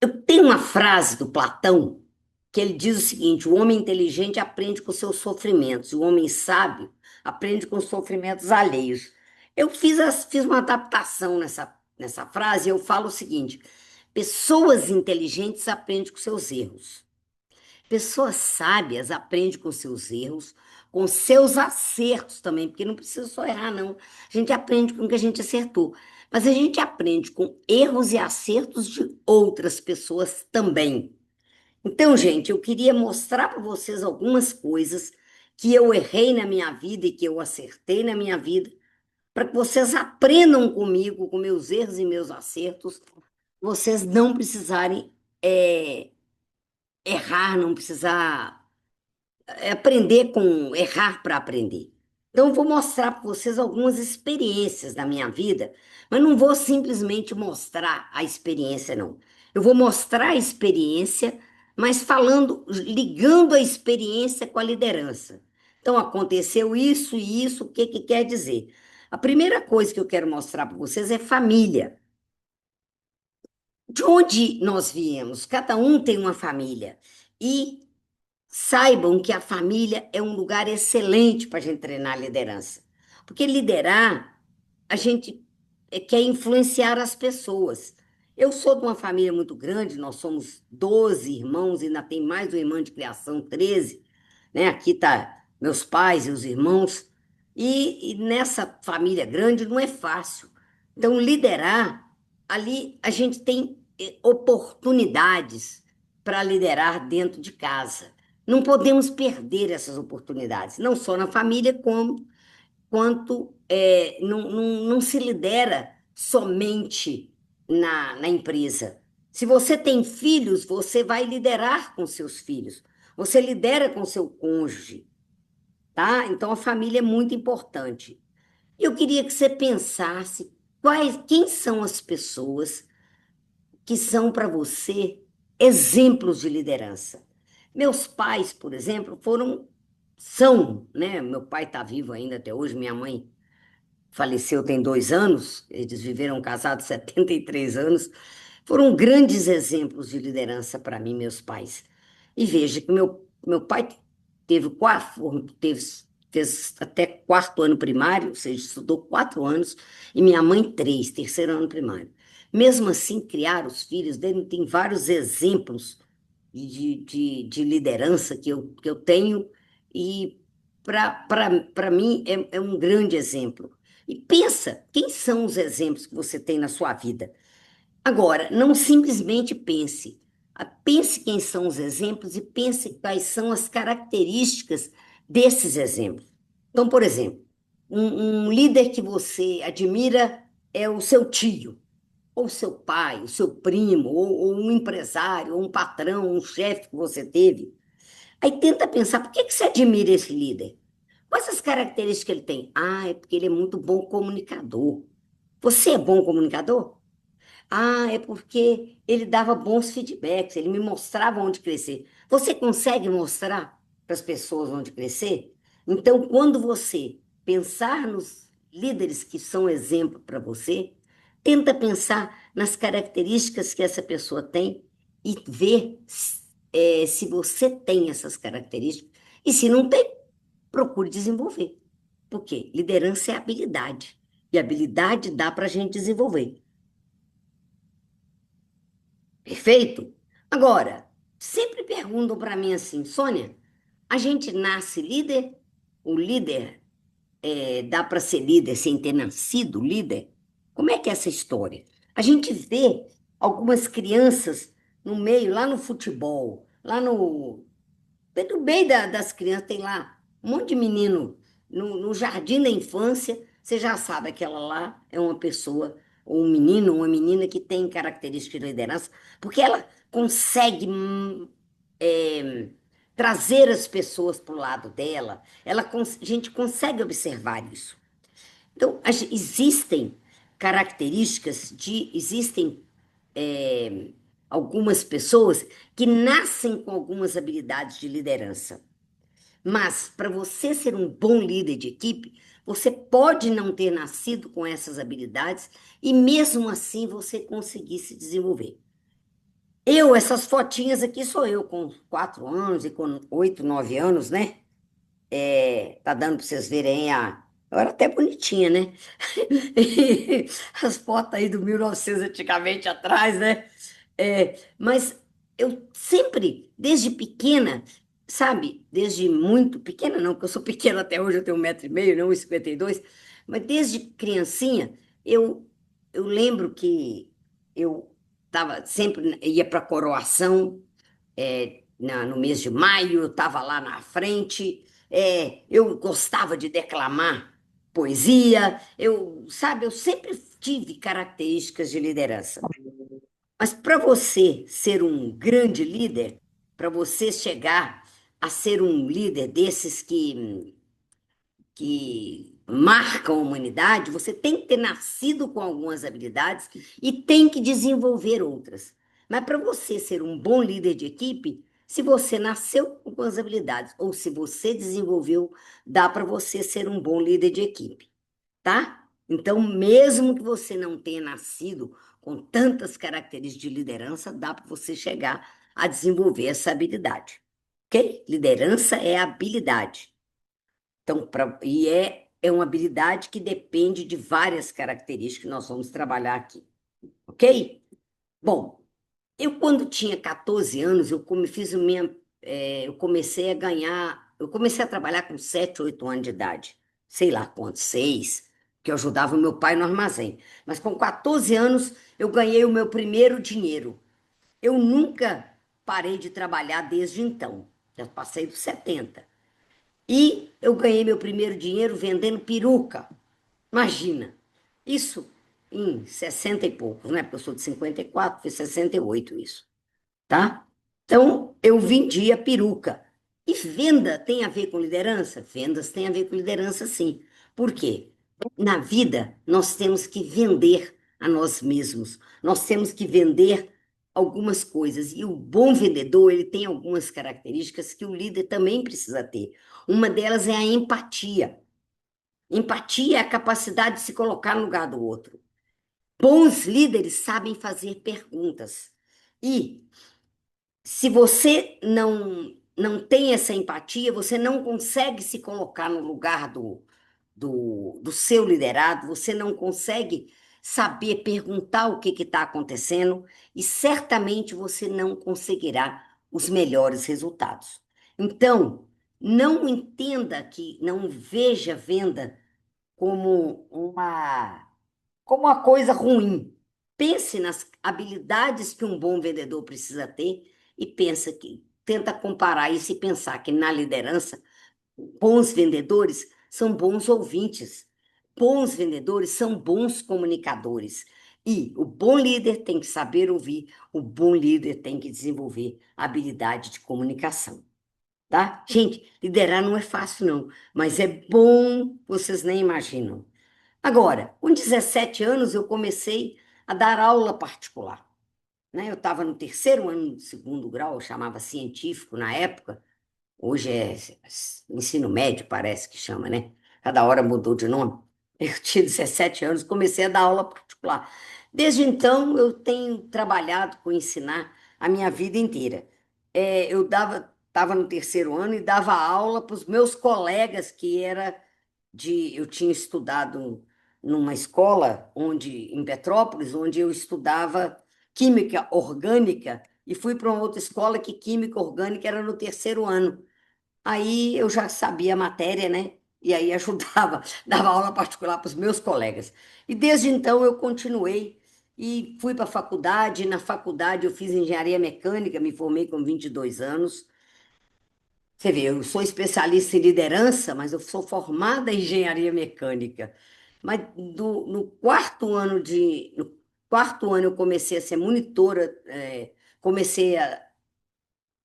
Eu tenho uma frase do Platão que ele diz o seguinte: o homem inteligente aprende com seus sofrimentos, e o homem sábio aprende com os sofrimentos alheios. Eu fiz uma adaptação nessa frase e eu falo o seguinte: pessoas inteligentes aprendem com seus erros. Pessoas sábias aprendem com seus erros, com seus acertos também, porque não precisa só errar, não. A gente aprende com o que a gente acertou, mas a gente aprende com erros e acertos de outras pessoas também. Então, gente, eu queria mostrar para vocês algumas coisas que eu errei na minha vida e que eu acertei na minha vida, para que vocês aprendam comigo, com meus erros e meus acertos, vocês não precisarem errar, não precisar aprender com errar para aprender. Então, eu vou mostrar para vocês algumas experiências da minha vida, mas não vou simplesmente mostrar a experiência, não. Eu vou mostrar a experiência, mas falando, ligando a experiência com a liderança. Então, aconteceu isso e isso, o que que quer dizer? A primeira coisa que eu quero mostrar para vocês é família. De onde nós viemos? Cada um tem uma família. E saibam que a família é um lugar excelente para a gente treinar a liderança. Porque liderar, a gente quer influenciar as pessoas. Eu sou de uma família muito grande, nós somos 12 irmãos, ainda tem mais um irmão de criação, 13, né? Aqui tá meus pais e os irmãos. E nessa família grande não é fácil. Então, liderar, ali a gente tem oportunidades para liderar dentro de casa. Não podemos perder essas oportunidades, não só na família, como quanto não se lidera somente na empresa. Se você tem filhos, você vai liderar com seus filhos. Você lidera com seu cônjuge, tá? Então a família é muito importante. Eu queria que você pensasse quem são as pessoas que são para você exemplos de liderança. Meus pais, por exemplo, são, né? Meu pai está vivo ainda até hoje, minha mãe faleceu tem 2 anos, eles viveram casados 73 anos, foram grandes exemplos de liderança para mim, meus pais. E veja que meu pai teve, fez até quarto ano primário, ou seja, estudou 4 anos, e minha mãe 3, terceiro ano primário. Mesmo assim, criar os filhos dele, tem vários exemplos de liderança que eu tenho, e para mim é um grande exemplo. E pensa, quem são os exemplos que você tem na sua vida? Agora, não simplesmente pense. Pense quem são os exemplos e pense quais são as características desses exemplos. Então, por exemplo, um líder que você admira é o seu tio, ou seu pai, o seu primo, ou um empresário, ou um patrão, um chefe que você teve. Aí tenta pensar, por que você admira esse líder? Quais as características que ele tem? Ah, é porque ele é muito bom comunicador. Você é bom comunicador? Ah, é porque ele dava bons feedbacks, ele me mostrava onde crescer. Você consegue mostrar para as pessoas onde crescer? Então, quando você pensar nos líderes que são exemplo para você, tenta pensar nas características que essa pessoa tem e ver se você tem essas características. E se não tem, procure desenvolver. Porque liderança é habilidade. E habilidade dá para a gente desenvolver. Perfeito? Agora, sempre perguntam para mim assim, Sônia, a gente nasce líder? O líder dá para ser líder sem ter nascido líder? Como é que é essa história? A gente vê algumas crianças no meio, lá no futebol, no meio das crianças, tem lá um monte de menino no jardim da infância, você já sabe, aquela lá é uma pessoa, ou um menino, ou uma menina que tem características de liderança, porque ela consegue é, trazer as pessoas para o lado dela, a gente consegue observar isso. Então, existem existem é, algumas pessoas que nascem com algumas habilidades de liderança. Mas, para você ser um bom líder de equipe, você pode não ter nascido com essas habilidades e, mesmo assim, você conseguir se desenvolver. Essas fotinhas aqui sou eu com 4 anos e com 8, 9 anos, né? Tá dando para vocês verem Eu era até bonitinha, né? As fotos aí do 1900 antigamente atrás, né? Mas eu sempre, desde pequena, sabe? Desde muito pequena, não, porque eu sou pequena até hoje, eu tenho 1,5 m, não 1,52 m, mas desde criancinha, eu, eu lembro que eu sempre ia para coroação, no mês de maio, eu estava lá na frente, eu gostava de declamar poesia, sabe, eu sempre tive características de liderança. Mas para você ser um grande líder, para você chegar a ser um líder desses que marcam a humanidade, você tem que ter nascido com algumas habilidades e tem que desenvolver outras. Mas para você ser um bom líder de equipe, se você nasceu com algumas habilidades ou se você desenvolveu, dá para você ser um bom líder de equipe, tá? Então, mesmo que você não tenha nascido com tantas características de liderança, dá para você chegar a desenvolver essa habilidade, ok? Liderança é habilidade. Então, é uma habilidade que depende de várias características que nós vamos trabalhar aqui, ok? Bom, eu quando tinha 14 anos, eu comecei a ganhar, eu comecei a trabalhar com 7, 8 anos de idade, sei lá quantos, 6, que eu ajudava o meu pai no armazém. Mas com 14 anos, eu ganhei o meu primeiro dinheiro. Eu nunca parei de trabalhar desde então, já passei dos 70. E eu ganhei meu primeiro dinheiro vendendo peruca. Imagina, isso em 60 e poucos, né? Porque eu sou de 54, foi 68 isso, tá? Então, eu vendia peruca. E venda tem a ver com liderança? Vendas tem a ver com liderança, sim. Por quê? Na vida, nós temos que vender a nós mesmos. Nós temos que vender algumas coisas. E o bom vendedor, ele tem algumas características que o líder também precisa ter. Uma delas é a empatia. Empatia é a capacidade de se colocar no lugar do outro. Bons líderes sabem fazer perguntas. E se você não tem essa empatia, você não consegue se colocar no lugar do seu liderado, você não consegue saber perguntar o que está acontecendo e certamente você não conseguirá os melhores resultados. Então, não veja venda como uma coisa ruim. Pense nas habilidades que um bom vendedor precisa ter e tenta comparar isso e pensar que na liderança, bons vendedores são bons ouvintes, bons vendedores são bons comunicadores. E o bom líder tem que saber ouvir, o bom líder tem que desenvolver a habilidade de comunicação, tá? Gente, liderar não é fácil, não, mas é bom, vocês nem imaginam. Agora, com 17 anos, eu comecei a dar aula particular, né? Eu estava no terceiro ano do segundo grau, eu chamava científico na época, hoje é ensino médio, parece que chama, né? Cada hora mudou de nome. Eu tinha 17 anos, comecei a dar aula particular. Desde então, eu tenho trabalhado com ensinar a minha vida inteira. Estava no terceiro ano e dava aula para os meus colegas eu tinha estudado numa escola em Petrópolis, onde eu estudava química orgânica e fui para uma outra escola que química orgânica era no terceiro ano. Aí eu já sabia a matéria, né? E aí ajudava, dava aula particular para os meus colegas. E desde então eu continuei e fui para a faculdade. Na faculdade eu fiz engenharia mecânica, me formei com 22 anos. Você vê, eu sou especialista em liderança, mas eu sou formada em engenharia mecânica. Mas no quarto ano eu comecei a ser monitora, comecei a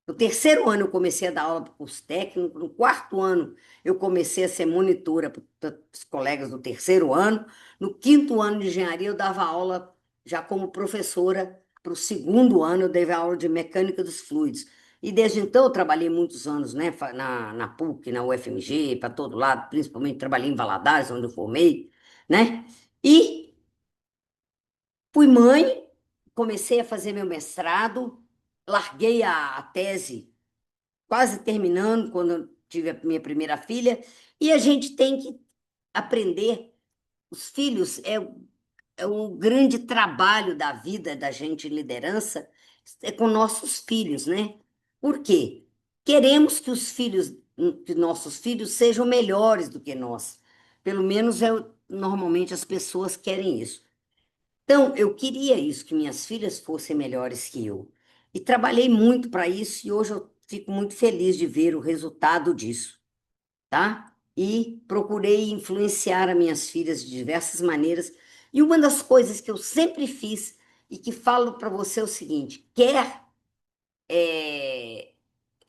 no terceiro ano eu comecei a dar aula para os técnicos, no quarto ano eu comecei a ser monitora para os colegas do terceiro ano, no quinto ano de engenharia eu dava aula já como professora para o segundo ano, eu dei aula de mecânica dos fluidos. E desde então eu trabalhei muitos anos, né, na PUC, na UFMG, para todo lado, principalmente trabalhei em Valadares, onde eu formei, né? E fui mãe, comecei a fazer meu mestrado, larguei a tese quase terminando quando eu tive a minha primeira filha, e a gente tem que aprender. Os filhos é um grande trabalho da vida da gente em liderança, é com nossos filhos, né? Por quê? Queremos que os filhos, que nossos filhos sejam melhores do que nós. Pelo menos normalmente as pessoas querem isso. Então, eu queria isso, que minhas filhas fossem melhores que eu. E trabalhei muito para isso e hoje eu fico muito feliz de ver o resultado disso, tá? E procurei influenciar as minhas filhas de diversas maneiras. E uma das coisas que eu sempre fiz e que falo para você é o seguinte: quer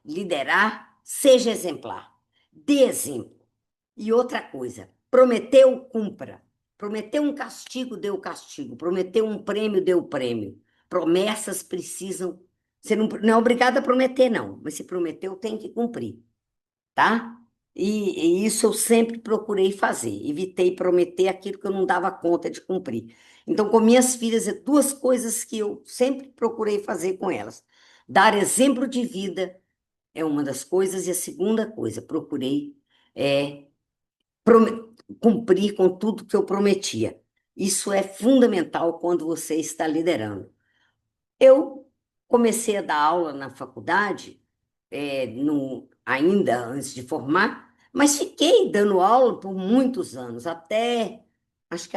liderar, seja exemplar, dê exemplo. E outra coisa, prometeu, cumpra. Prometeu um castigo, dê o castigo. Prometeu um prêmio, dê o prêmio. Promessas precisam. Você não é obrigado a prometer, não, mas se prometeu, tem que cumprir, tá? E isso eu sempre procurei fazer. Evitei prometer aquilo que eu não dava conta de cumprir. Então, com minhas filhas, é duas coisas que eu sempre procurei fazer com elas: dar exemplo de vida é uma das coisas, e a segunda coisa, procurei é, cumprir com tudo que eu prometia. Isso é fundamental quando você está liderando. Eu comecei a dar aula na faculdade, ainda antes de formar, mas fiquei dando aula por muitos anos, até, acho que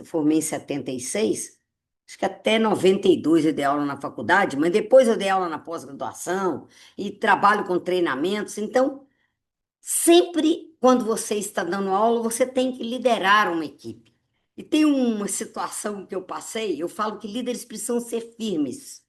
formei em 76, acho que até 92 eu dei aula na faculdade, mas depois eu dei aula na pós-graduação e trabalho com treinamentos, então sempre quando você está dando aula, você tem que liderar uma equipe. E tem uma situação que eu passei, eu falo que líderes precisam ser firmes.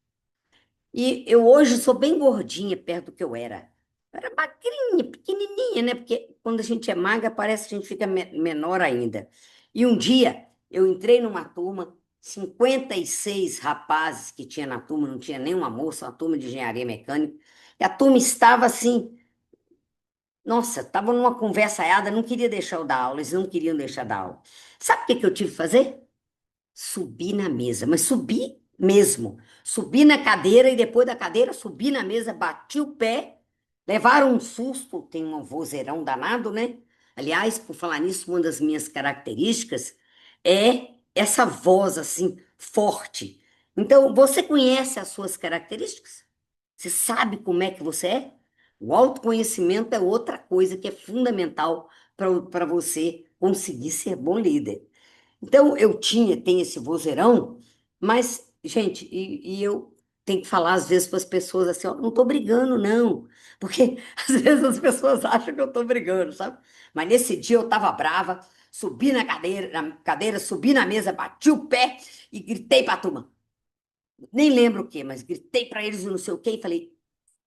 E eu hoje sou bem gordinha perto do que eu era. Eu era magrinha, pequenininha, né? Porque quando a gente é magra, parece que a gente fica menor ainda. E um dia eu entrei numa turma, 56 rapazes que tinha na turma, não tinha nenhuma moça, uma turma de engenharia mecânica. E a turma estava assim, nossa, estava numa conversa aiada, não queria deixar eu dar aula, eles não queriam deixar dar aula. Sabe o que que eu tive que fazer? Subi na mesa, mas subi mesmo. Subi na cadeira e depois da cadeira subi na mesa, bati o pé, levaram um susto, tem um vozeirão danado, né? Aliás, por falar nisso, uma das minhas características é essa voz assim, forte. Então, você conhece as suas características? Você sabe como é que você é? O autoconhecimento é outra coisa que é fundamental para você conseguir ser bom líder. Então, tenho esse vozeirão, mas, gente, e eu tenho que falar às vezes para as pessoas assim, ó, não estou brigando, não, porque às vezes as pessoas acham que eu estou brigando, sabe? Mas nesse dia eu estava brava, subi na cadeira, subi na mesa, bati o pé e gritei para a turma. Nem lembro o quê, mas gritei para eles não sei o quê e falei,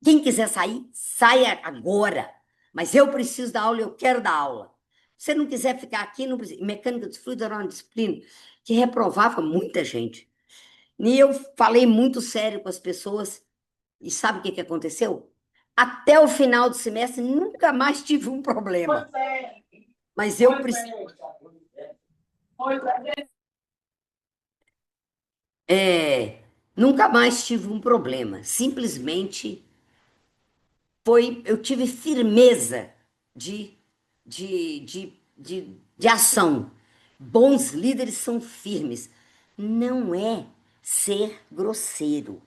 quem quiser sair, saia agora. Mas eu preciso dar aula, eu quero dar aula. Se você não quiser ficar aqui, não precisa. Mecânica dos fluidos era uma disciplina que reprovava muita gente. E eu falei muito sério com as pessoas. E sabe o que que aconteceu? Até o final do semestre, nunca mais tive um problema. Mas eu preciso. Nunca mais tive um problema. Simplesmente eu tive firmeza de, de ação. Bons líderes são firmes. Não é ser grosseiro,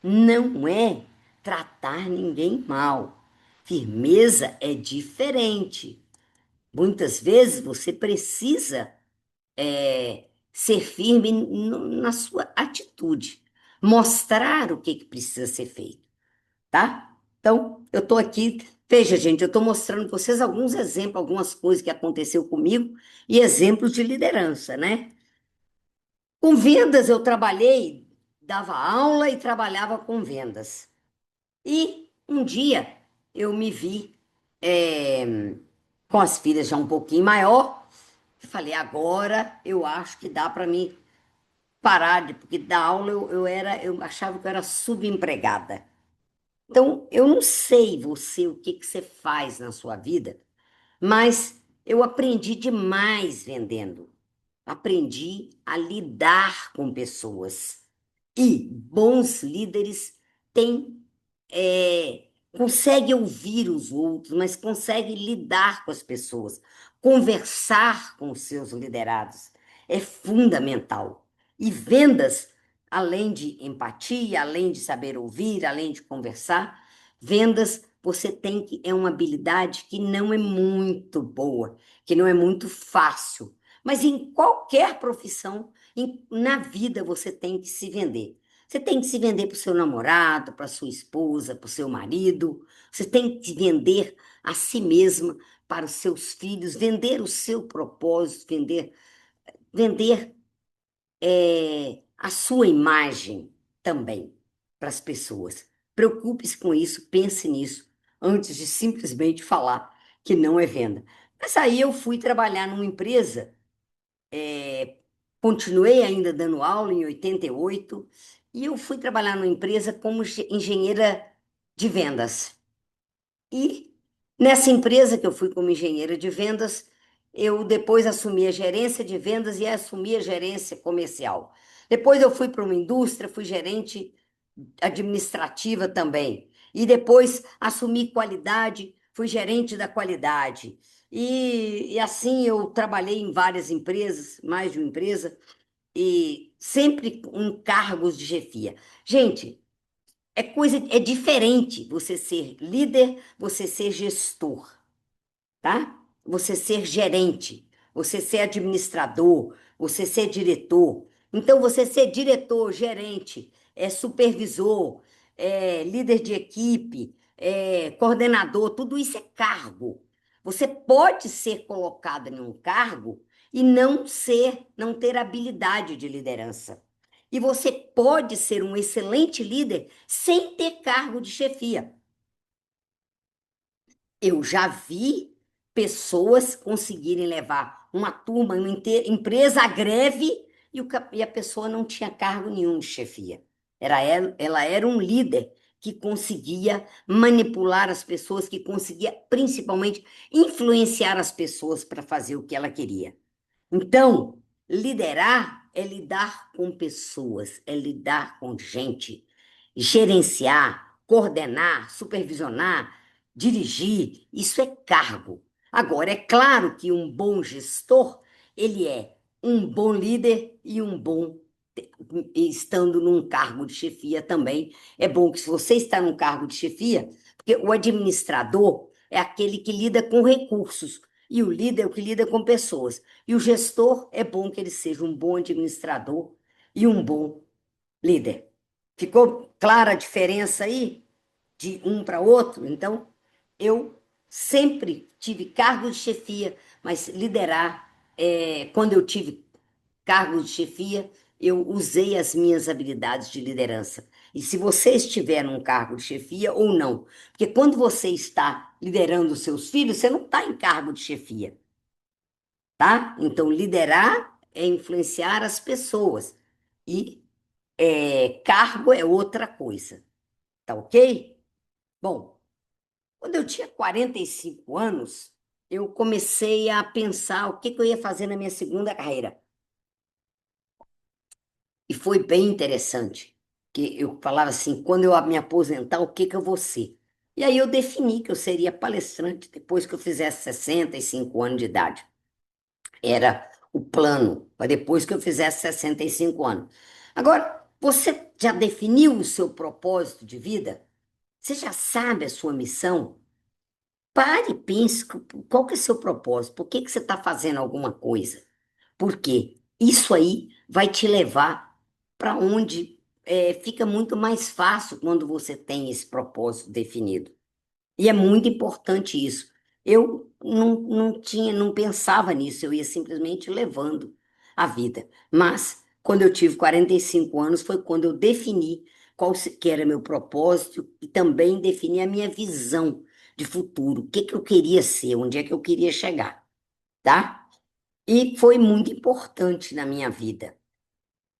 não é tratar ninguém mal. Firmeza é diferente. Muitas vezes você precisa ser firme na sua atitude, mostrar o que precisa ser feito, tá? Então, eu estou aqui. Veja, gente, eu estou mostrando para vocês alguns exemplos, algumas coisas que aconteceu comigo e exemplos de liderança, né? Com vendas, eu trabalhei, dava aula e trabalhava com vendas. E um dia eu me vi com as filhas já um pouquinho maior e falei, agora eu acho que dá para mim parar, porque da aula eu achava que eu era subempregada. Então, eu não sei você o que que você faz na sua vida, mas eu aprendi demais vendendo. Aprendi a lidar com pessoas. E bons líderes tem, consegue ouvir os outros, mas consegue lidar com as pessoas, conversar com os seus liderados. É fundamental. E vendas, além de empatia, além de saber ouvir, além de conversar, vendas você tem que é uma habilidade que não é muito boa, que não é muito fácil. Mas em qualquer profissão, na vida você tem que se vender. Você tem que se vender para o seu namorado, para sua esposa, para o seu marido. Você tem que vender a si mesma para os seus filhos, vender o seu propósito, vender a sua imagem também para as pessoas. Preocupe-se com isso, pense nisso, antes de simplesmente falar que não é venda. Mas aí eu fui trabalhar numa empresa, continuei ainda dando aula em 88, e eu fui trabalhar numa empresa como engenheira de vendas. E nessa empresa que eu fui como engenheira de vendas, eu depois assumi a gerência de vendas e assumi a gerência comercial. Depois eu fui para uma indústria, fui gerente administrativa também. E depois assumi qualidade, fui gerente da qualidade. E assim eu trabalhei em várias empresas, mais de uma empresa, e sempre em cargos de chefia. Gente, é diferente você ser líder, você ser gestor, tá? Você ser gerente, você ser administrador, você ser diretor. Então, você ser diretor, gerente, supervisor, líder de equipe, coordenador, tudo isso é cargo. Você pode ser colocado em um cargo e não ter habilidade de liderança. E você pode ser um excelente líder sem ter cargo de chefia. Eu já vi pessoas conseguirem levar uma turma, uma empresa à greve e a pessoa não tinha cargo nenhum de chefia. Ela era um líder que conseguia manipular as pessoas, que conseguia principalmente influenciar as pessoas para fazer o que ela queria. Então, liderar é lidar com pessoas, é lidar com gente, gerenciar, coordenar, supervisionar, dirigir, isso é cargo. Agora, é claro que um bom gestor, ele é um bom líder e um bom estando num cargo de chefia também. É bom que se você está num cargo de chefia, porque o administrador é aquele que lida com recursos e o líder é o que lida com pessoas. E o gestor é bom que ele seja um bom administrador e um bom líder. Ficou clara a diferença aí de um para outro? Então, eu sempre tive cargo de chefia, mas liderar, quando eu tive cargo de chefia, eu usei as minhas habilidades de liderança. E se você estiver num cargo de chefia ou não, porque quando você está liderando os seus filhos, você não está em cargo de chefia, tá? Então, liderar é influenciar as pessoas. E cargo é outra coisa, tá ok? Bom, quando eu tinha 45 anos, eu comecei a pensar o que que eu ia fazer na minha segunda carreira. E foi bem interessante, que eu falava assim, quando eu me aposentar, o que que eu vou ser? E aí eu defini que eu seria palestrante depois que eu fizesse 65 anos de idade. Era o plano, para depois que eu fizesse 65 anos. Agora, você já definiu o seu propósito de vida? Você já sabe a sua missão? Pare e pense qual que é o seu propósito, por que que você está fazendo alguma coisa? Por quê? Isso aí vai te levar para onde fica muito mais fácil quando você tem esse propósito definido. E é muito importante isso. Eu não tinha, não pensava nisso, eu ia simplesmente levando a vida. Mas, quando eu tive 45 anos, foi quando eu defini que era meu propósito e também defini a minha visão de futuro, o que que eu queria ser, onde é que eu queria chegar, tá? E foi muito importante na minminha vida.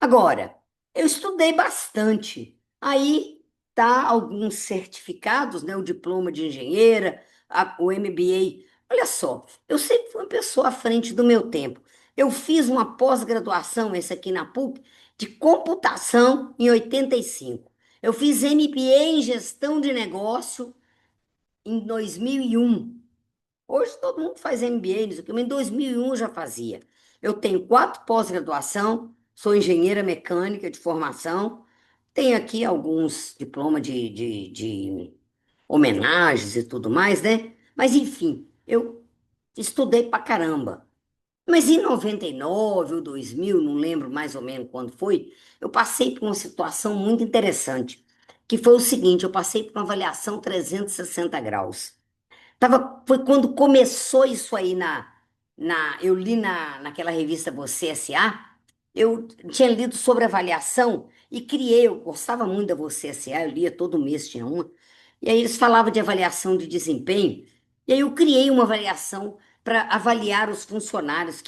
Agora, eu estudei bastante. Aí tá alguns certificados, né? O diploma de engenheira, o MBA. Olha só, eu sempre fui uma pessoa à frente do meu tempo. Eu fiz uma pós-graduação, essa aqui na PUC, de computação em 85. Eu fiz MBA em gestão de negócio em 2001. Hoje todo mundo faz MBA, não sei o quê, mas em 2001 eu já fazia. Eu tenho 4 pós-graduação, sou engenheira mecânica de formação, tenho aqui alguns diplomas de homenagens e tudo mais, né? Mas enfim, eu estudei pra caramba. Mas em 99 ou 2000, não lembro mais ou menos quando foi, eu passei por uma situação muito interessante, que foi o seguinte, eu passei por uma avaliação 360 graus. Foi quando começou isso aí eu li naquela revista Você S.A., eu tinha lido sobre avaliação e criei, eu gostava muito da Você S.A., eu lia todo mês, tinha uma, e aí eles falavam de avaliação de desempenho, e aí eu criei uma avaliação para avaliar os funcionários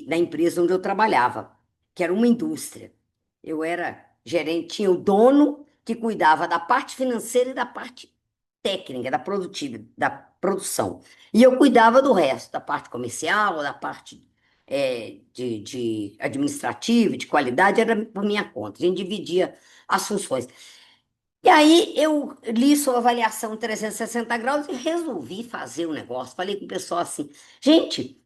da empresa onde eu trabalhava, que era uma indústria. Eu era gerente, tinha o dono que cuidava da parte financeira e da parte técnica, da produção. E eu cuidava do resto, da parte comercial, da parte de administrativa, de qualidade, era por minha conta. A gente dividia as funções. E aí eu li sua avaliação 360 graus e resolvi fazer o negócio. Falei com o pessoal assim, gente,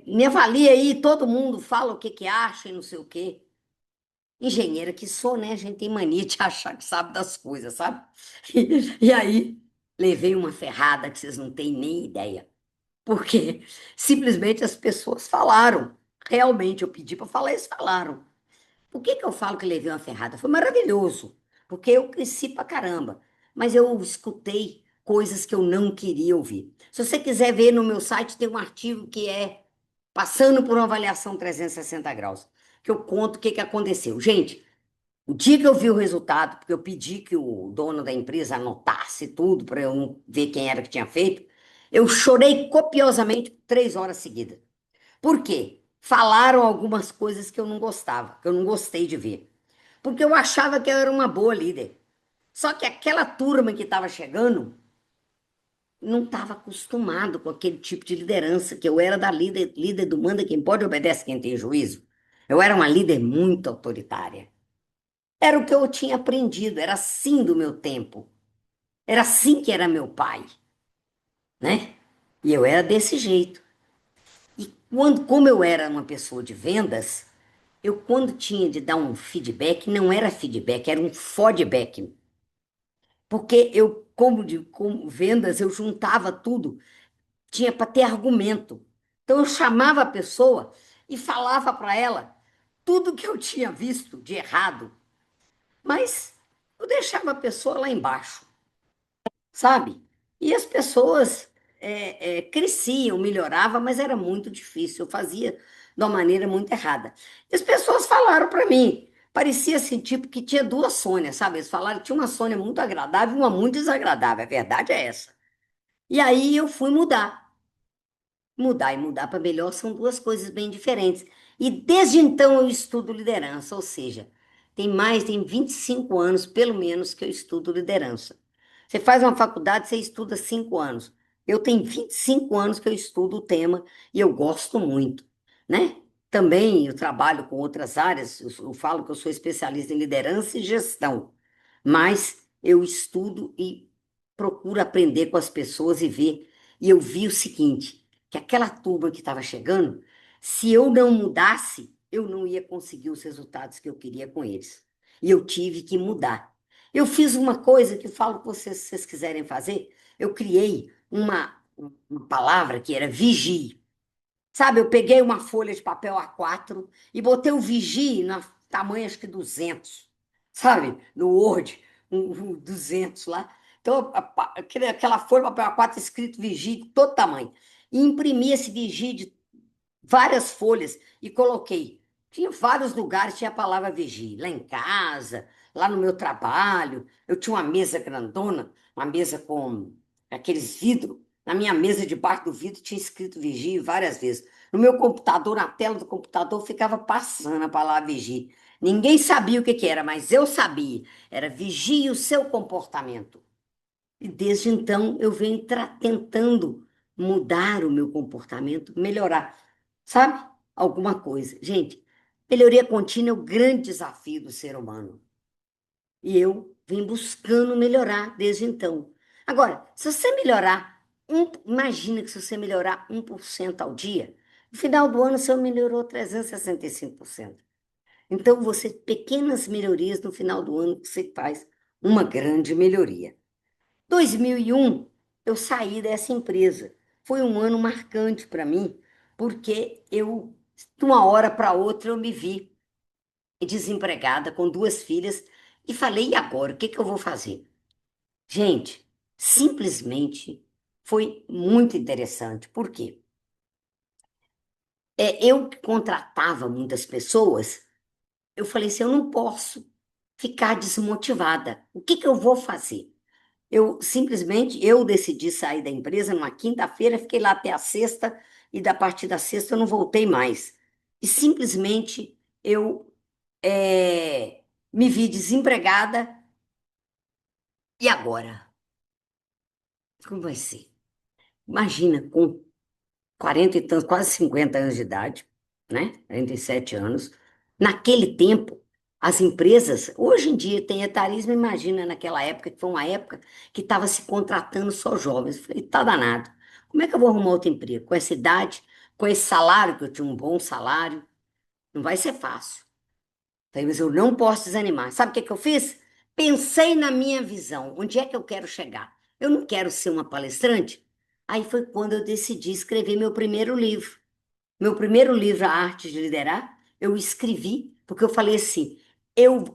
me avalia aí, todo mundo fala o que que acha e não sei o quê. Engenheira que sou, né? A gente tem mania de achar que sabe das coisas, sabe? E aí levei uma ferrada que vocês não têm nem ideia. Porque simplesmente as pessoas falaram. Realmente, eu pedi para falar, eles falaram. Por que que eu falo que levei uma ferrada? Foi maravilhoso, porque eu cresci pra caramba. Mas eu escutei coisas que eu não queria ouvir. Se você quiser ver no meu site, tem um artigo que é Passando por uma avaliação 360 graus, que eu conto o que que aconteceu. Gente, o dia que eu vi o resultado, porque eu pedi que o dono da empresa anotasse tudo para eu não ver quem era que tinha feito, eu chorei copiosamente 3 horas seguidas. Por quê? Falaram algumas coisas que eu não gostava, que eu não gostei de ver. Porque eu achava que eu era uma boa líder. Só que aquela turma que estava chegando não estava acostumado com aquele tipo de liderança, que eu era da líder do manda quem pode, obedece quem tem juízo. Eu era uma líder muito autoritária. Era o que eu tinha aprendido, era assim do meu tempo. Era assim que era meu pai, né? E eu era desse jeito. E como eu era uma pessoa de vendas, eu quando tinha de dar um feedback, não era feedback, era um feedback. Porque eu, como vendas, eu juntava tudo, tinha para ter argumento. Então eu chamava a pessoa e falava para ela tudo que eu tinha visto de errado, mas eu deixava a pessoa lá embaixo. Sabe? E as pessoas cresciam, melhoravam, mas era muito difícil. Eu fazia de uma maneira muito errada. E as pessoas falaram para mim, parecia assim, tipo que tinha duas Sônias, sabe? Eles falaram que tinha uma Sônia muito agradável e uma muito desagradável. A verdade é essa. E aí eu fui mudar. Mudar e mudar para melhor são duas coisas bem diferentes. E desde então eu estudo liderança, ou seja, tem 25 anos, pelo menos, que eu estudo liderança. Você faz uma faculdade, você estuda 5 anos. Eu tenho 25 anos que eu estudo o tema e eu gosto muito, né? Também eu trabalho com outras áreas, eu falo que eu sou especialista em liderança e gestão, mas eu estudo e procuro aprender com as pessoas e ver. E eu vi o seguinte, que aquela turma que estava chegando, se eu não mudasse, eu não ia conseguir os resultados que eu queria com eles. E eu tive que mudar. Eu fiz uma coisa que eu falo para vocês, se vocês quiserem fazer, eu criei uma palavra que era vigie. Sabe, eu peguei uma folha de papel A4 e botei o vigie no tamanho, acho que 200, sabe, no Word, 200 lá. Então, aquela folha de papel A4 escrito vigie de todo tamanho. E imprimi esse vigie de várias folhas e coloquei. Tinha vários lugares, tinha a palavra vigie. Lá em casa, lá no meu trabalho. Eu tinha uma mesa grandona, uma mesa com aqueles vidros. Na minha mesa, debaixo do vidro, tinha escrito vigie várias vezes. No meu computador, na tela do computador, ficava passando a palavra vigie. Ninguém sabia o que que era, mas eu sabia. Era vigie o seu comportamento. E desde então eu venho tentando mudar o meu comportamento, melhorar, sabe? Alguma coisa. Gente, melhoria contínua é o grande desafio do ser humano. E eu vim buscando melhorar desde então. Agora, se você melhorar, imagina que se você melhorar 1% ao dia, no final do ano você melhorou 365%. Então, você, pequenas melhorias no final do ano, você faz uma grande melhoria. 2001, eu saí dessa empresa. Foi um ano marcante para mim, porque eu, de uma hora para outra, eu me vi desempregada, com duas filhas, e falei, e agora, o que que eu vou fazer? Gente, simplesmente foi muito interessante. Por quê? Eu que contratava muitas pessoas, eu falei assim, eu não posso ficar desmotivada. O que que eu vou fazer? Eu decidi sair da empresa numa quinta-feira, fiquei lá até a sexta, e da partir da sexta eu não voltei mais. E simplesmente eu me vi desempregada. E agora? Como vai ser? Imagina, com 40 e tantos, quase 50 anos de idade, né? 47 anos. Naquele tempo, as empresas, hoje em dia tem etarismo, imagina naquela época, que foi uma época que estava se contratando só jovens. Eu falei, tá danado. Como é que eu vou arrumar outro emprego? Com essa idade, com esse salário, que eu tinha um bom salário, não vai ser fácil. Falei, mas eu não posso desanimar. Sabe o que que eu fiz? Pensei na minha visão. Onde é que eu quero chegar? Eu não quero ser uma palestrante. Aí foi quando eu decidi escrever meu primeiro livro. Meu primeiro livro, A Arte de Liderar, eu escrevi porque eu falei assim,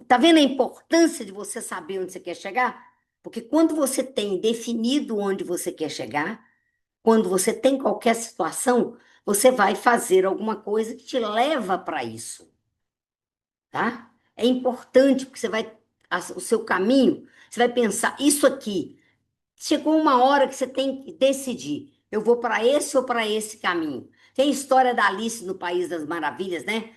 tá vendo a importância de você saber onde você quer chegar? Porque quando você tem definido onde você quer chegar, quando você tem qualquer situação, você vai fazer alguma coisa que te leva para isso, tá? É importante porque o seu caminho, você vai pensar, isso aqui, chegou uma hora que você tem que decidir, eu vou para esse ou para esse caminho. Tem a história da Alice no País das Maravilhas, né?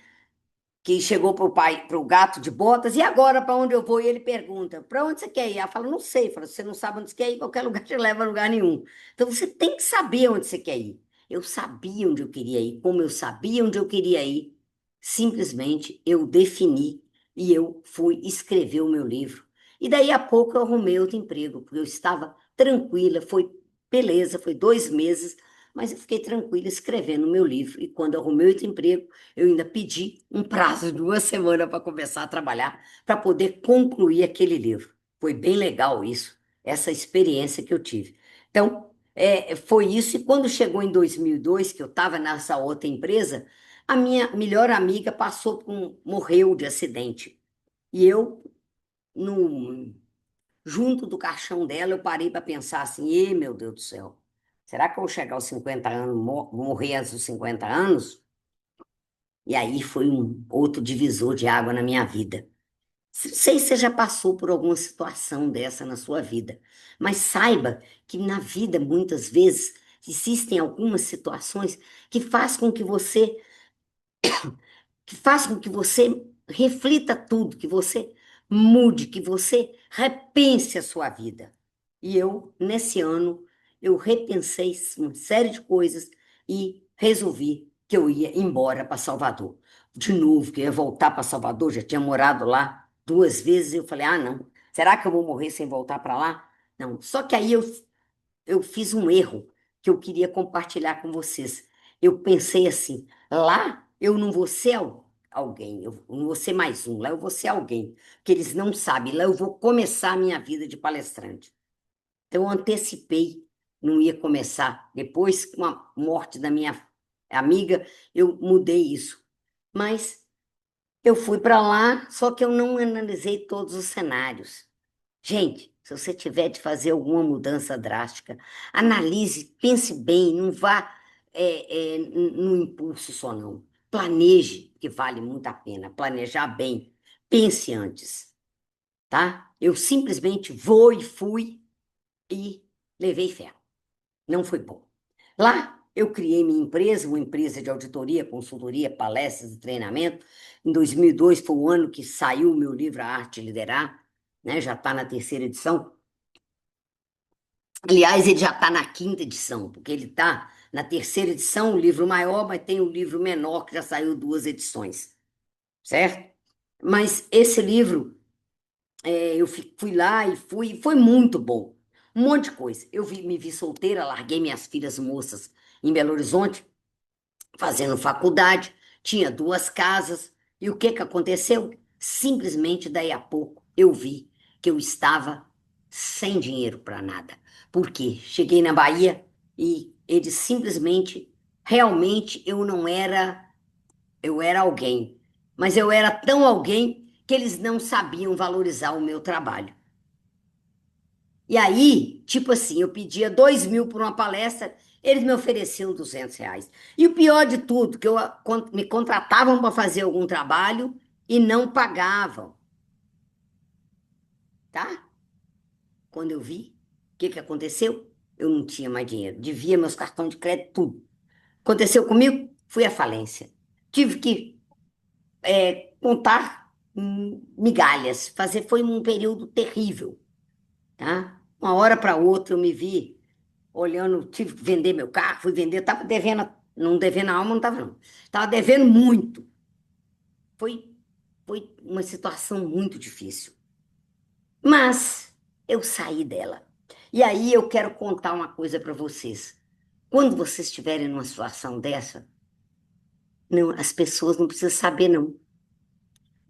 Que chegou para o pai, para o gato de botas, e agora para onde eu vou? E ele pergunta: para onde você quer ir? Ela fala: não sei. Fala: você não sabe onde você quer ir, qualquer lugar te leva a lugar nenhum. Então você tem que saber onde você quer ir. Eu sabia onde eu queria ir, como eu sabia onde eu queria ir, simplesmente eu defini e eu fui escrever o meu livro. E daí a pouco eu arrumei outro emprego, porque eu estava tranquila, foi beleza, foi 2 meses, mas eu fiquei tranquila escrevendo o meu livro. E quando eu arrumei outro emprego, eu ainda pedi um prazo de 1 semana para começar a trabalhar, para poder concluir aquele livro. Foi bem legal isso, essa experiência que eu tive. Então, foi isso. E quando chegou em 2002, que eu estava nessa outra empresa, a minha melhor amiga morreu de acidente. E eu, no, junto do caixão dela, eu parei para pensar assim: ei, meu Deus do céu, será que eu vou chegar aos 50 anos, morrer antes dos 50 anos? E aí foi um outro divisor de água na minha vida. Não sei se você já passou por alguma situação dessa na sua vida, mas saiba que na vida, muitas vezes, existem algumas situações que faz com que você que faz com que você reflita tudo, que você mude, que você repense a sua vida. E eu, nesse ano, eu repensei uma série de coisas e resolvi que eu ia embora para Salvador. De novo, que eu ia voltar para Salvador, já tinha morado lá 2 vezes, e eu falei, ah, não, será que eu vou morrer sem voltar para lá? Não, só que aí eu fiz um erro que eu queria compartilhar com vocês. Eu pensei assim, lá eu não vou ser alguém, eu não vou ser mais um, lá eu vou ser alguém, que eles não sabem, lá eu vou começar a minha vida de palestrante. Então eu antecipei, não ia começar. Depois, com a morte da minha amiga, eu mudei isso. Mas eu fui para lá, só que eu não analisei todos os cenários. Gente, se você tiver de fazer alguma mudança drástica, analise, pense bem, não vá no impulso só não. Planeje, que vale muito a pena. Planejar bem. Pense antes, tá? Eu simplesmente vou e fui e levei fé. Não foi bom. Lá eu criei minha empresa, uma empresa de auditoria, consultoria, palestras e treinamento. Em 2002 foi o ano que saiu o meu livro A Arte de Liderar, né? Já está na terceira edição. Aliás, ele já está na quinta edição, porque ele está na terceira edição, o livro maior, mas tem o livro menor que já saiu 2 edições, certo? Mas esse livro Eu fui lá e foi muito bom. Um monte de coisa. Me vi solteira, larguei minhas filhas moças em Belo Horizonte, fazendo faculdade, tinha duas casas. E o que que aconteceu? Simplesmente daí a pouco eu vi que eu estava sem dinheiro para nada. Por quê? Cheguei na Bahia e eles simplesmente, realmente eu era alguém, mas eu era tão alguém que eles não sabiam valorizar o meu trabalho. E aí, tipo assim, eu pedia 2.000 por uma palestra, eles me ofereciam R$ 200. E o pior de tudo, que me contratavam para fazer algum trabalho e não pagavam, tá? Quando eu vi, o que que aconteceu? Eu não tinha mais dinheiro, devia meus cartões de crédito, tudo. Aconteceu comigo? Fui à falência. Tive que contar migalhas, foi um período terrível, tá? Uma hora para outra eu me vi olhando, tive que vender meu carro, fui vender, estava devendo, não devendo a alma, não estava não. Estava devendo muito. Foi, foi uma situação muito difícil. Mas eu saí dela. E aí eu quero contar uma coisa para vocês. Quando vocês estiverem numa situação dessa, não, as pessoas não precisam saber, não.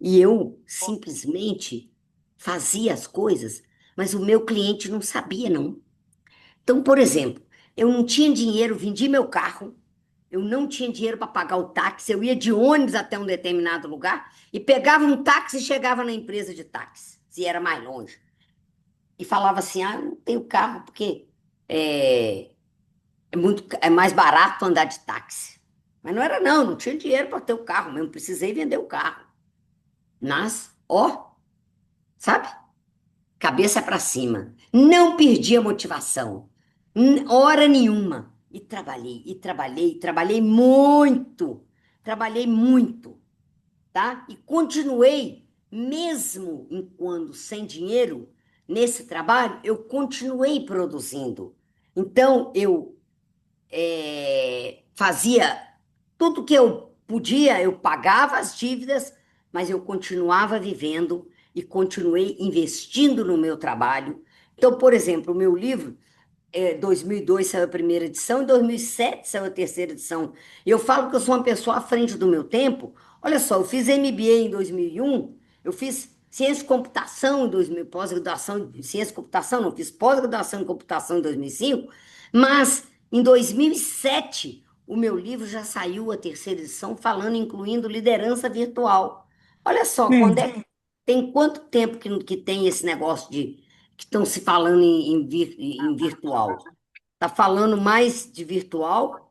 E eu simplesmente fazia as coisas, mas o meu cliente não sabia, não. Então, por exemplo, eu não tinha dinheiro, vendi meu carro, eu não tinha dinheiro para pagar o táxi, eu ia de ônibus até um determinado lugar e pegava um táxi e chegava na empresa de táxi, se era mais longe. E falava assim: ah, não tenho carro porque é, é mais barato andar de táxi. Mas não era, não, não tinha dinheiro para ter o carro mesmo, precisei vender o carro. Mas, ó, sabe? Cabeça para cima. Não perdi a motivação, hora nenhuma. E trabalhei, e trabalhei, trabalhei muito. Trabalhei muito, tá? E continuei, mesmo enquanto sem dinheiro, nesse trabalho, eu continuei produzindo. Então, eu fazia tudo que eu podia, eu pagava as dívidas, mas eu continuava vivendo e continuei investindo no meu trabalho. Então, por exemplo, o meu livro, 2002 saiu a primeira edição, em 2007 saiu a terceira edição. Eu falo que eu sou uma pessoa à frente do meu tempo. Olha só, eu fiz MBA em 2001, eu fiz ciência e computação em 2000, pós-graduação em ciência e computação, não fiz pós-graduação em computação em 2005, mas em 2007 o meu livro já saiu a terceira edição, falando, incluindo liderança virtual. Olha só, Hum. tem quanto tempo que tem esse negócio de que estão se falando em virtual? Está falando mais de virtual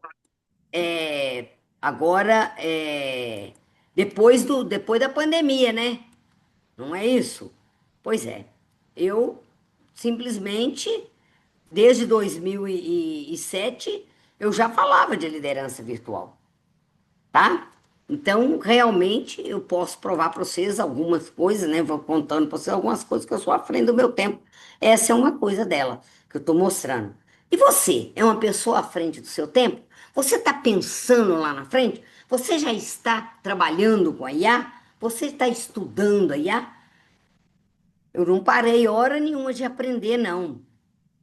agora, depois da pandemia, né? Não é isso? Pois é. Eu simplesmente, desde 2007, eu já falava de liderança virtual, tá? Então, realmente, eu posso provar para vocês algumas coisas, né? Vou contando para vocês algumas coisas que eu sou à frente do meu tempo. Essa é uma coisa dela, que eu estou mostrando. E você, é uma pessoa à frente do seu tempo? Você está pensando lá na frente? Você já está trabalhando com a IA? Você está estudando a IA? Eu não parei hora nenhuma de aprender, não.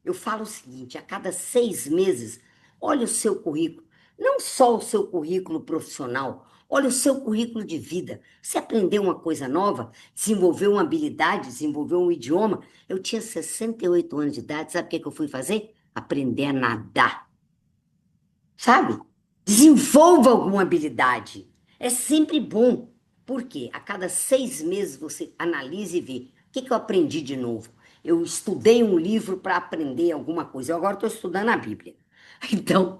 Eu falo o seguinte: a cada 6 meses, olha o seu currículo. Não só o seu currículo profissional, olha o seu currículo de vida. Você aprendeu uma coisa nova, desenvolveu uma habilidade, desenvolveu um idioma. Eu tinha 68 anos de idade, sabe o que que eu fui fazer? Aprender a nadar, sabe? Desenvolva alguma habilidade. É sempre bom. Por quê? A cada 6 meses você analisa e vê o que que eu aprendi de novo. Eu estudei um livro para aprender alguma coisa. Eu agora estou estudando a Bíblia. Então,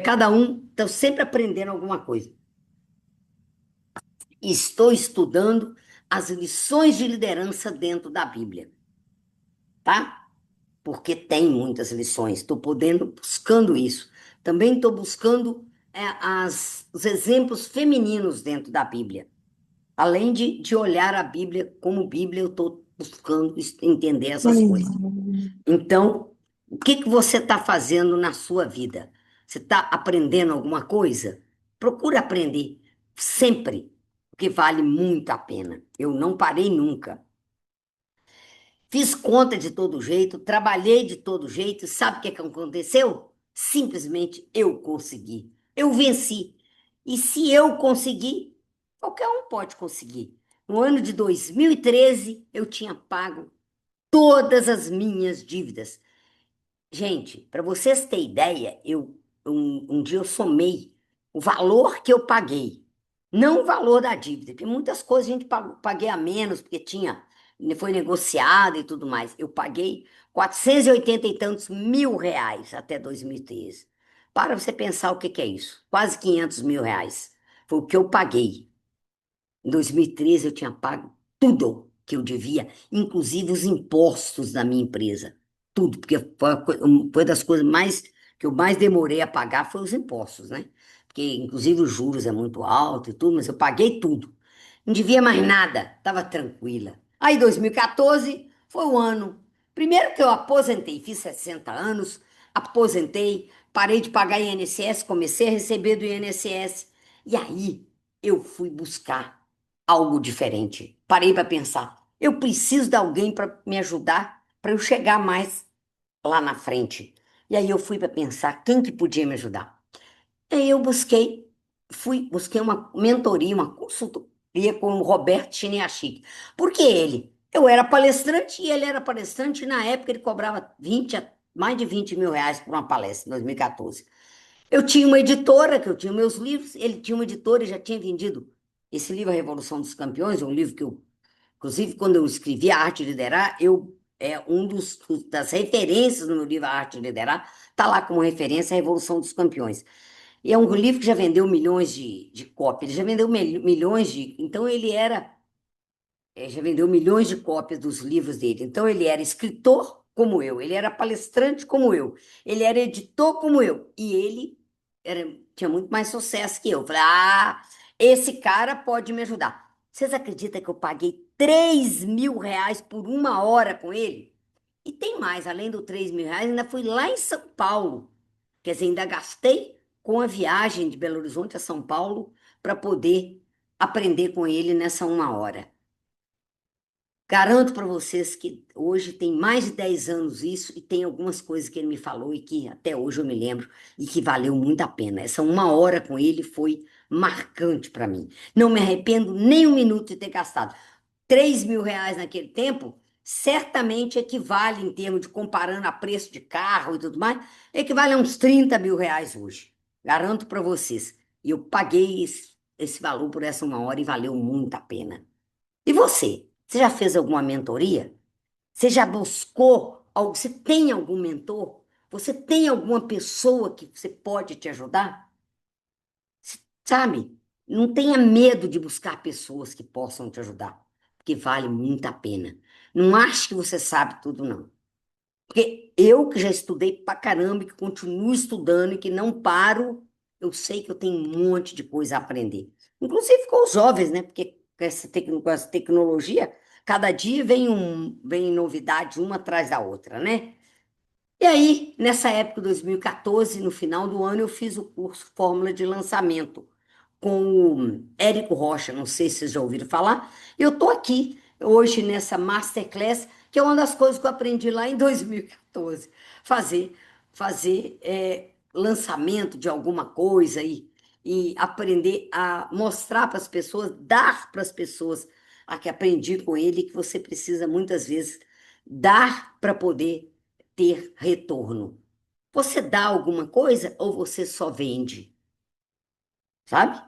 cada um está sempre aprendendo alguma coisa. Estou estudando as lições de liderança dentro da Bíblia, tá? Porque tem muitas lições. Estou buscando isso. Também estou buscando os exemplos femininos dentro da Bíblia. Além de olhar a Bíblia como Bíblia, eu estou buscando entender essas coisas. Hum. Então, o que que você está fazendo na sua vida? Você está aprendendo alguma coisa? Procure aprender sempre, porque vale muito a pena. Eu não parei nunca. Fiz conta de todo jeito, trabalhei de todo jeito. Sabe o que é que aconteceu? Simplesmente eu consegui. Eu venci. E se eu conseguir, qualquer um pode conseguir. No ano de 2013, eu tinha pago todas as minhas dívidas. Gente, para vocês terem ideia, um dia eu somei o valor que eu paguei, não o valor da dívida, porque muitas coisas a gente paguei a menos, porque foi negociado e tudo mais. Eu paguei 480 e tantos mil reais até 2013. Para você pensar o que que é isso, quase 500 mil reais. Foi o que eu paguei. Em 2013, eu tinha pago tudo que eu devia, inclusive os impostos da minha empresa. Tudo, porque foi das coisas mais que eu mais demorei a pagar foi os impostos, né? Porque, inclusive, os juros é muito alto e tudo, mas eu paguei tudo. Não devia mais nada, estava tranquila. Aí, 2014 foi o ano. Primeiro que eu aposentei, fiz 60 anos, aposentei, parei de pagar INSS, comecei a receber do INSS. E aí, eu fui buscar algo diferente. Parei para pensar, eu preciso de alguém para me ajudar, para eu chegar mais lá na frente. E aí eu fui para pensar quem que podia me ajudar. E aí eu busquei uma mentoria, uma consultoria com o Roberto Chiniachik. Por que ele? Eu era palestrante e ele era palestrante, e na época ele cobrava mais de 20 mil reais por uma palestra, em 2014. Eu tinha uma editora, que eu tinha meus livros, ele tinha uma editora e já tinha vendido esse livro, A Revolução dos Campeões, um livro que eu, inclusive, quando eu escrevi A Arte de Liderar, das referências no meu livro A Arte de Liderar, está lá como referência a Revolução dos Campeões. E é um livro que já vendeu milhões de cópias, ele já vendeu milhões de. Então, já vendeu milhões de cópias dos livros dele. Então, ele era escritor como eu, ele era palestrante como eu, ele era editor como eu, e ele tinha muito mais sucesso que eu. Falei, esse cara pode me ajudar. Vocês acreditam que eu paguei 3 mil reais por uma hora com ele? E tem mais, além do 3 mil reais, ainda fui lá em São Paulo. Quer dizer, ainda gastei com a viagem de Belo Horizonte a São Paulo para poder aprender com ele nessa uma hora. Garanto para vocês que hoje tem mais de 10 anos isso e tem algumas coisas que ele me falou e que até hoje eu me lembro e que valeu muito a pena. Essa uma hora com ele foi marcante para mim. Não me arrependo nem um minuto de ter gastado. 3 mil reais naquele tempo certamente equivale, em termos de comparando a preço de carro e tudo mais, equivale a uns 30 mil reais hoje. Garanto para vocês. E eu paguei esse valor por essa uma hora e valeu muito a pena. E você? Você já fez alguma mentoria? Você já buscou algo? Você tem algum mentor? Você tem alguma pessoa que você pode te ajudar? Sabe? Não tenha medo de buscar pessoas que possam te ajudar, porque vale muito a pena. Não ache que você sabe tudo, não. Porque eu que já estudei pra caramba, e que continuo estudando e que não paro, eu sei que eu tenho um monte de coisa a aprender. Inclusive com os jovens, né? Porque com essa tecnologia, cada dia vem novidade uma atrás da outra, né? E aí, nessa época, 2014, no final do ano, eu fiz o curso Fórmula de Lançamento com o Érico Rocha, não sei se vocês já ouviram falar. Eu estou aqui hoje nessa Masterclass, que é uma das coisas que eu aprendi lá em 2014, fazer, fazer lançamento de alguma coisa e aprender a mostrar para as pessoas, dar para as pessoas a que aprendi com ele, que você precisa muitas vezes dar para poder ter retorno. Você dá alguma coisa ou você só vende, sabe?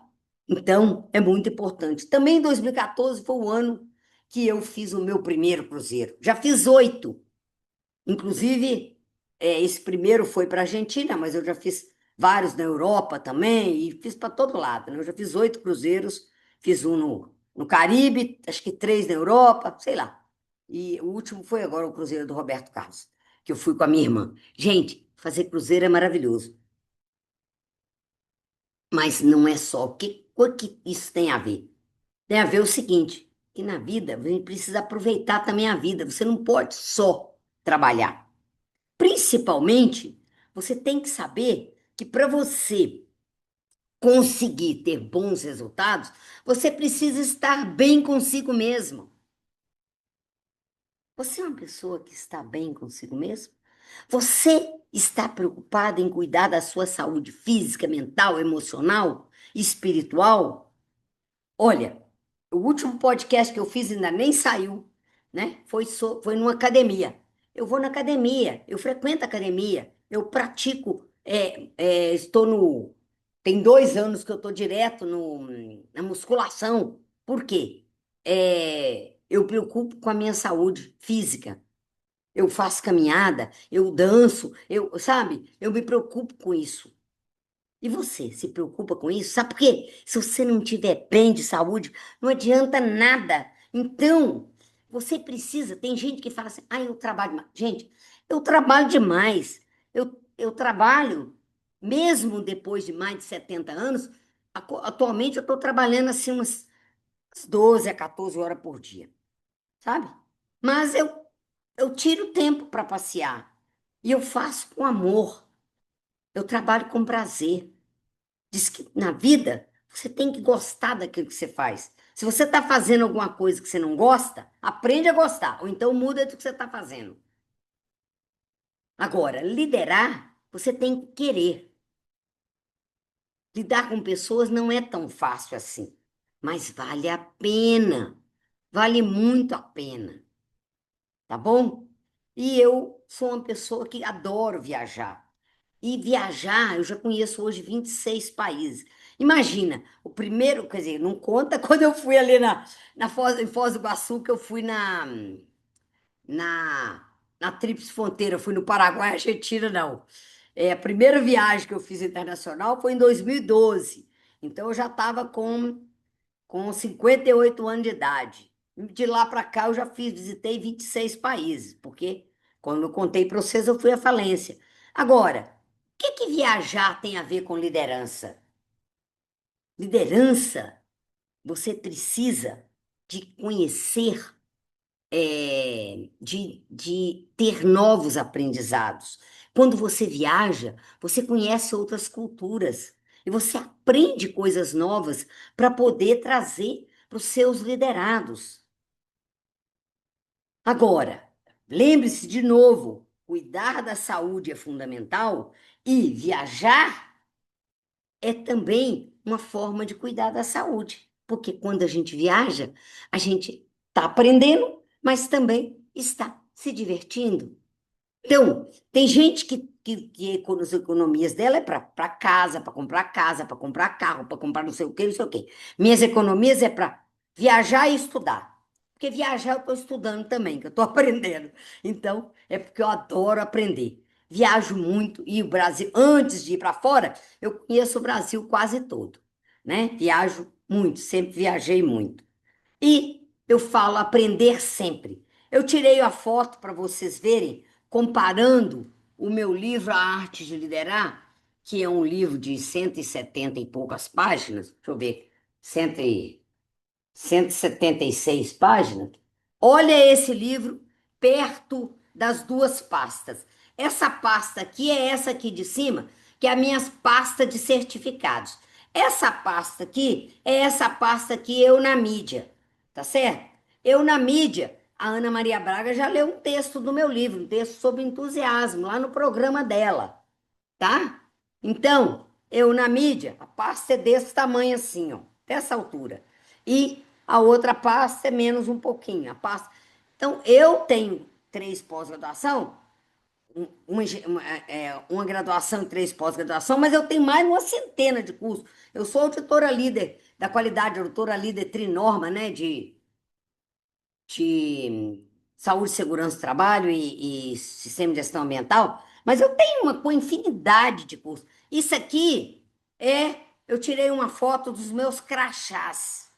Então, é muito importante. Também 2014 foi o ano que eu fiz o meu primeiro cruzeiro. Já fiz 8. Inclusive, esse primeiro foi para a Argentina, mas eu já fiz vários na Europa também e fiz para todo lado, né? Eu já fiz 8 cruzeiros, fiz um no Caribe, acho que 3 na Europa, sei lá. E o último foi agora o cruzeiro do Roberto Carlos, que eu fui com a minha irmã. Gente, fazer cruzeiro é maravilhoso, mas não é só. O que isso tem a ver? Tem a ver o seguinte, que na vida a gente precisa aproveitar também a vida. Você não pode só trabalhar. Principalmente, você tem que saber que para você conseguir ter bons resultados, você precisa estar bem consigo mesmo. Você é uma pessoa que está bem consigo mesmo? Você está preocupada em cuidar da sua saúde física, mental, emocional, espiritual? Olha, o último podcast que eu fiz ainda nem saiu, né? Foi numa academia. Eu vou na academia, eu frequento a academia, eu pratico, estou no. Tem 2 anos que eu estou direto na musculação. Por quê? Eu preocupo com a minha saúde física. Eu faço caminhada, eu danço, sabe? Eu me preocupo com isso. E você se preocupa com isso? Sabe por quê? Se você não tiver bem de saúde, não adianta nada. Então, você precisa. Tem gente que fala assim: ah, eu trabalho mais. Gente, eu trabalho demais. Eu trabalho, mesmo depois de mais de 70 anos, atualmente eu estou trabalhando assim umas 12 a 14 horas por dia, sabe? Mas eu tiro tempo para passear. E eu faço com amor. Eu trabalho com prazer. Diz que na vida você tem que gostar daquilo que você faz. Se você está fazendo alguma coisa que você não gosta, aprende a gostar, ou então muda do que você está fazendo. Agora, liderar, você tem que querer. Lidar com pessoas não é tão fácil assim, mas vale a pena, vale muito a pena, tá bom? E eu sou uma pessoa que adoro viajar. E viajar, eu já conheço hoje 26 países. Imagina, o primeiro, quer dizer, não conta quando eu fui ali em Foz do Iguaçu, que eu fui na Tríplice Fronteira, fui no Paraguai, Argentina, não. A primeira viagem que eu fiz internacional foi em 2012. Então eu já estava com 58 anos de idade. De lá para cá eu já visitei 26 países, porque quando eu contei para vocês eu fui à falência. Agora, o que que viajar tem a ver com liderança? Liderança, você precisa de conhecer, de ter novos aprendizados. Quando você viaja, você conhece outras culturas e você aprende coisas novas para poder trazer para os seus liderados. Agora, lembre-se de novo, cuidar da saúde é fundamental e viajar é também uma forma de cuidar da saúde, porque quando a gente viaja, a gente está aprendendo, mas também está se divertindo. Então, tem gente que as economias dela é para casa, para comprar carro, para comprar não sei o quê, não sei o quê. Minhas economias é para viajar e estudar. Porque viajar eu estou estudando também, que eu estou aprendendo. Então, é porque eu adoro aprender. Viajo muito e o Brasil, antes de ir para fora, eu conheço o Brasil quase todo, né? Viajo muito, sempre viajei muito. E eu falo aprender sempre. Eu tirei a foto para vocês verem, comparando o meu livro A Arte de Liderar, que é um livro de 170 e poucas páginas, deixa eu ver, 176 páginas. Olha esse livro perto das duas pastas. Essa pasta aqui é essa aqui de cima, que é a minha pasta de certificados. Essa pasta aqui é essa pasta aqui, Eu na Mídia, tá certo? Eu na Mídia, a Ana Maria Braga já leu um texto do meu livro, um texto sobre entusiasmo, lá no programa dela, tá? Então, eu na mídia, a pasta é desse tamanho assim, ó, dessa altura. E a outra pasta é menos um pouquinho. A pasta. Então, eu tenho 3 pós-graduação, uma graduação e 3 pós-graduação, mas eu tenho mais de uma centena de cursos. Eu sou auditora líder da qualidade, auditora líder Trinorma, né, de saúde, segurança do trabalho e sistema de gestão ambiental, mas eu tenho uma infinidade de cursos. Isso aqui eu tirei uma foto dos meus crachás.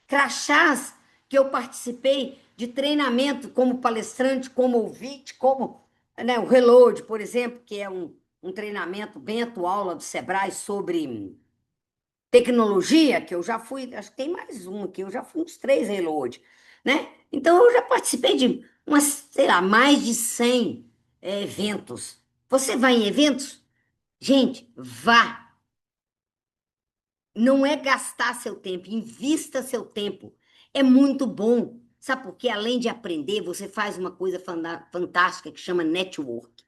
Crachás que eu participei de treinamento como palestrante, como ouvinte, como, né, o Reload, por exemplo, que é um treinamento bem atual lá do Sebrae sobre tecnologia, que eu já fui, acho que tem mais um aqui, eu já fui uns 3 Reload, né? Então, eu já participei de umas, sei lá, mais de 100 eventos. Você vai em eventos? Gente, vá. Não é gastar seu tempo, invista seu tempo. É muito bom. Sabe por quê? Além de aprender, você faz uma coisa fantástica que chama network.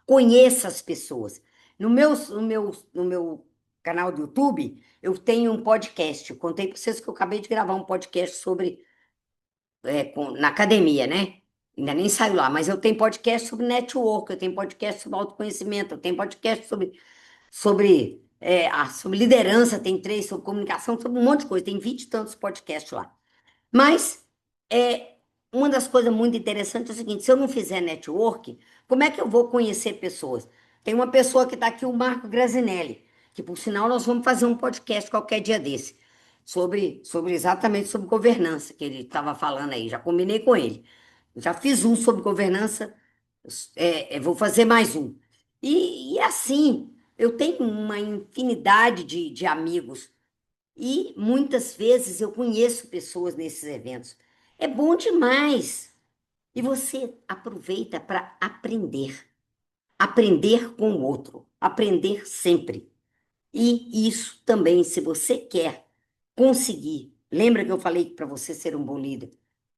Conheça as pessoas. No meu canal do YouTube, eu tenho um podcast. Eu contei para vocês que eu acabei de gravar um podcast sobre na academia, né? Ainda nem saiu lá, mas eu tenho podcast sobre network, eu tenho podcast sobre autoconhecimento, eu tenho podcast sobre liderança, tem três, sobre comunicação, sobre um monte de coisa, tem 20 e tantos podcasts lá. Mas é, uma das coisas muito interessantes é o seguinte: se eu não fizer network, como é que eu vou conhecer pessoas? Tem uma pessoa que está aqui, o Marco Grazinelli, que por sinal nós vamos fazer um podcast qualquer dia desse, sobre exatamente sobre governança, que ele estava falando aí, já combinei com ele. Já fiz um sobre governança, vou fazer mais um. E assim, eu tenho uma infinidade de amigos e muitas vezes eu conheço pessoas nesses eventos. É bom demais. E você aproveita para aprender. Aprender com o outro. Aprender sempre. E isso também, se você quer conseguir. Lembra que eu falei que para você ser um bom líder,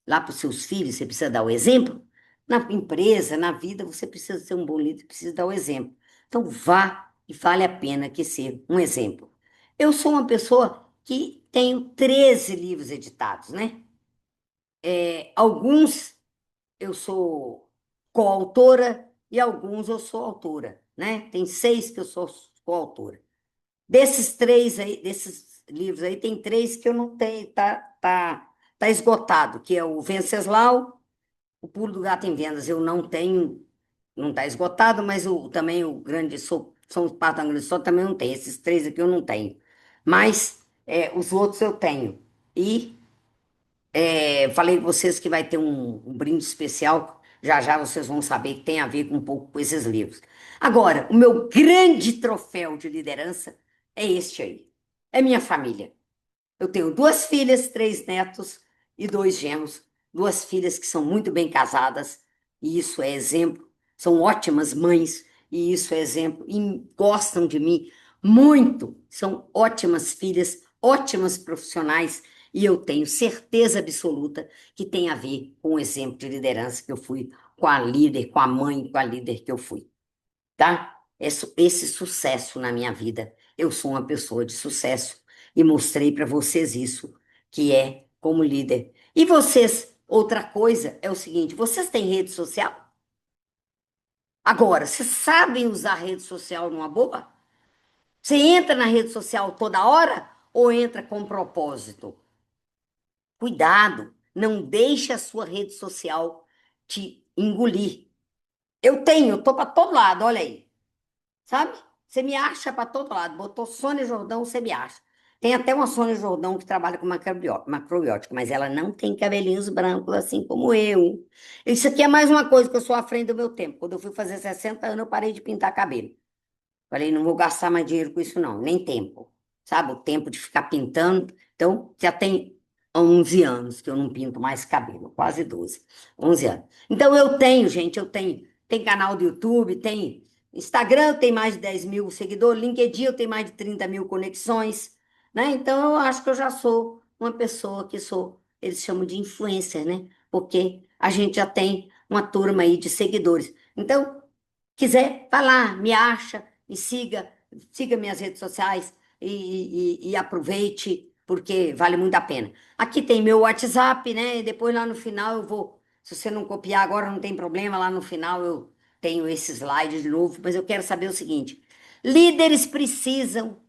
lá para os seus filhos, você precisa dar o exemplo? Na empresa, na vida, você precisa ser um bom líder, precisa dar o exemplo. Então, vá e vale a pena que ser um exemplo. Eu sou uma pessoa que tenho 13 livros editados, né? Alguns eu sou coautora e alguns eu sou autora, né? Tem 6 que eu sou coautora. Desses três aí, desses livros aí, tem 3 que eu não tenho, tá esgotado, que é o Venceslau, o Pulo do Gato em Vendas, eu não tenho, não está esgotado, mas também o Grande São os Patos da Grande Sol também não tem. Esses 3 aqui eu não tenho. Mas os outros eu tenho. E falei com vocês que vai ter um brinde especial. Já já vocês vão saber que tem a ver com um pouco com esses livros. Agora, o meu grande troféu de liderança é este aí. É minha família. Eu tenho 2 filhas, 3 netos e 2 genros. 2 filhas que são muito bem casadas, e isso é exemplo. São ótimas mães, e isso é exemplo. E gostam de mim muito. São ótimas filhas, ótimas profissionais, e eu tenho certeza absoluta que tem a ver com o exemplo de liderança que eu fui, com a líder, com a mãe, com a líder que eu fui, tá? Esse sucesso na minha vida. Eu sou uma pessoa de sucesso e mostrei para vocês isso, que é como líder. E vocês, outra coisa é o seguinte: vocês têm rede social? Agora, vocês sabem usar rede social numa boa? Você entra na rede social toda hora ou entra com propósito? Cuidado, não deixe a sua rede social te engolir. Eu tô para todo lado, olha aí. Sabe? Você me acha para todo lado. Botou Sônia Jordão, você me acha. Tem até uma Sônia Jordão que trabalha com macrobiótica, mas ela não tem cabelinhos brancos assim como eu. Isso aqui é mais uma coisa que eu sou à frente do meu tempo. Quando eu fui fazer 60 anos, eu parei de pintar cabelo. Falei, não vou gastar mais dinheiro com isso, não, nem tempo. Sabe, o tempo de ficar pintando. Então, já tem 11 anos que eu não pinto mais cabelo, quase 12, 11 anos. Então, eu tenho, gente, tem canal do YouTube, tem Instagram, tem mais de 10 mil seguidores, LinkedIn, eu tenho mais de 30 mil conexões, né? Então, eu acho que eu já sou uma pessoa que sou, eles chamam de influencer, né? Porque a gente já tem uma turma aí de seguidores. Então, quiser, vai lá, me acha, me siga minhas redes sociais e aproveite, porque vale muito a pena. Aqui tem meu WhatsApp, né? E depois lá no final eu vou. Se você não copiar agora, não tem problema, lá no final eu tenho esse slide de novo, mas eu quero saber o seguinte: líderes precisam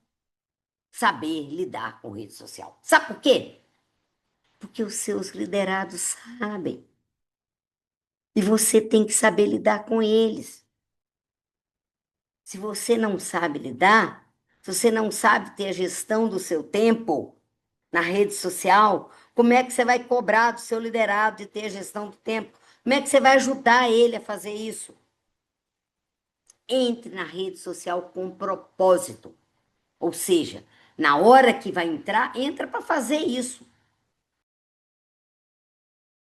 saber lidar com rede social. Sabe por quê? Porque os seus liderados sabem. E você tem que saber lidar com eles. Se você não sabe lidar, se você não sabe ter a gestão do seu tempo na rede social, como é que você vai cobrar do seu liderado de ter a gestão do tempo? Como é que você vai ajudar ele a fazer isso? Entre na rede social com propósito. Ou seja, na hora que vai entrar, entra para fazer isso.